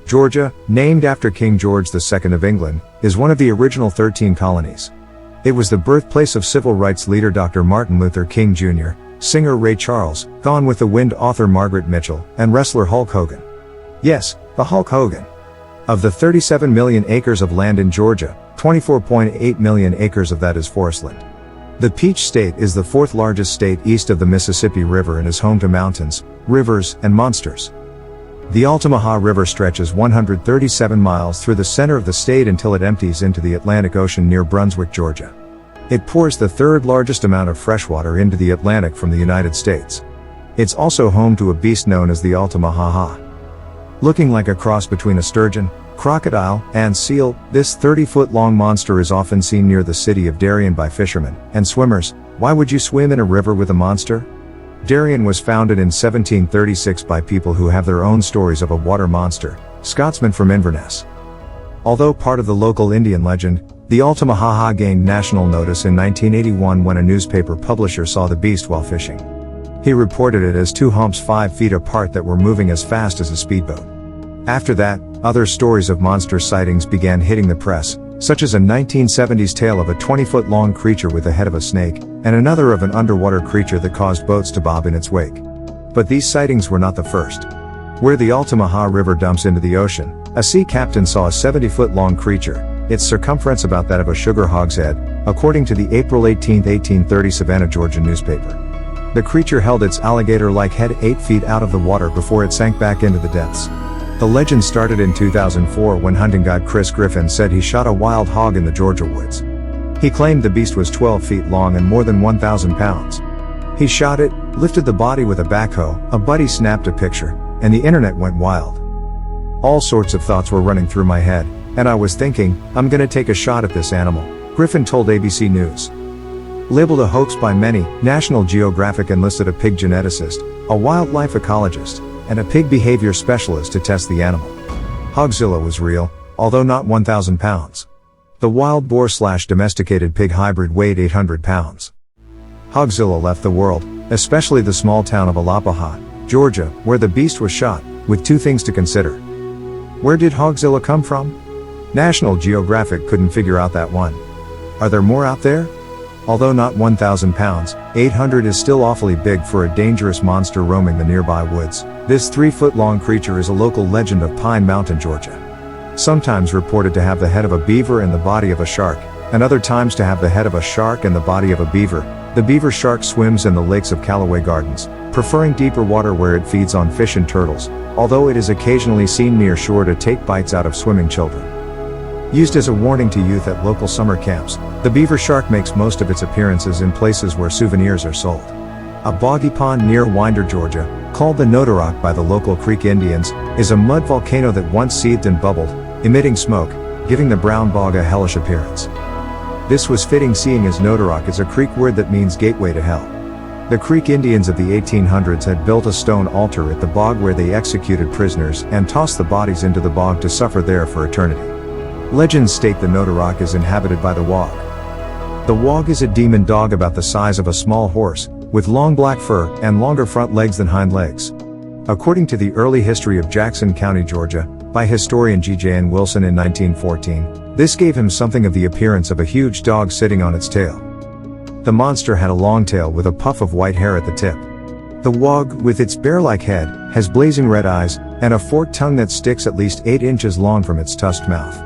Georgia, named after King George II of England, is one of the original 13 colonies. It was the birthplace of civil rights leader Dr. Martin Luther King Jr., singer Ray Charles, Gone with the Wind author Margaret Mitchell, and wrestler Hulk Hogan. Yes, the Hulk Hogan. Of the 37 million acres of land in Georgia, 24.8 million acres of that is forestland. The Peach State is the fourth largest state east of the Mississippi River and is home to mountains, rivers, and monsters. The Altamaha River stretches 137 miles through the center of the state until it empties into the Atlantic Ocean near Brunswick, Georgia. It pours the third largest amount of freshwater into the Atlantic from the United States. It's also home to a beast known as the Altamaha-ha. Looking like a cross between a sturgeon, crocodile, and seal, this 30-foot-long monster is often seen near the city of Darien by fishermen and swimmers. Why would you swim in a river with a monster? Darien was founded in 1736 by people who have their own stories of a water monster, Scotsmen from Inverness. Although part of the local Indian legend, the Altamaha-ha gained national notice in 1981 when a newspaper publisher saw the beast while fishing. He reported it as two humps 5 feet apart that were moving as fast as a speedboat. After that, other stories of monster sightings began hitting the press, such as a 1970s tale of a 20-foot-long creature with the head of a snake, and another of an underwater creature that caused boats to bob in its wake. But these sightings were not the first. Where the Altamaha River dumps into the ocean, a sea captain saw a 70-foot-long creature, its circumference about that of a sugar hogshead, according to the April 18, 1830 Savannah, Georgia newspaper. The creature held its alligator-like head 8 feet out of the water before it sank back into the depths. The legend started in 2004 when hunting guide Chris Griffin said he shot a wild hog in the Georgia woods. He claimed the beast was 12 feet long and more than 1,000 pounds. He shot it, lifted the body with a backhoe, a buddy snapped a picture, and the internet went wild. All sorts of thoughts were running through my head, and I was thinking, I'm gonna take a shot at this animal, Griffin told ABC News. Labeled a hoax by many, National Geographic enlisted a pig geneticist, a wildlife ecologist, and a pig behavior specialist to test the animal. Hogzilla was real, although not 1,000 pounds. The wild boar/domesticated pig hybrid weighed 800 pounds. Hogzilla left the world, especially the small town of Altamaha, Georgia, where the beast was shot, with two things to consider. Where did Hogzilla come from? National Geographic couldn't figure out that one. Are there more out there? Although not 1,000 pounds, 800 is still awfully big for a dangerous monster roaming the nearby woods. This 3-foot-long creature is a local legend of Pine Mountain, Georgia. Sometimes reported to have the head of a beaver and the body of a shark, and other times to have the head of a shark and the body of a beaver. The beaver shark swims in the lakes of Callaway Gardens, preferring deeper water where it feeds on fish and turtles, although it is occasionally seen near shore to take bites out of swimming children. Used as a warning to youth at local summer camps, the beaver shark makes most of its appearances in places where souvenirs are sold. A boggy pond near Winder, Georgia, called the Notarock by the local Creek Indians, is a mud volcano that once seethed and bubbled, emitting smoke, giving the brown bog a hellish appearance. This was fitting seeing as Notarock is a Creek word that means gateway to hell. The Creek Indians of the 1800s had built a stone altar at the bog where they executed prisoners and tossed the bodies into the bog to suffer there for eternity. Legends state the Notarock is inhabited by the Wog. The Wog is a demon dog about the size of a small horse, with long black fur and longer front legs than hind legs. According to the early history of Jackson County, Georgia, by historian G.J.N. Wilson in 1914, this gave him something of the appearance of a huge dog sitting on its tail. The monster had a long tail with a puff of white hair at the tip. The Wog, with its bear-like head, has blazing red eyes, and a forked tongue that sticks at least 8 inches long from its tusked mouth.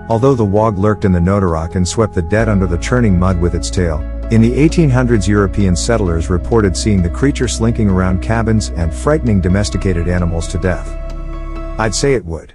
Although the Wog lurked in the Notarock and swept the dead under the churning mud with its tail, in the 1800s European settlers reported seeing the creature slinking around cabins and frightening domesticated animals to death. I'd say it would.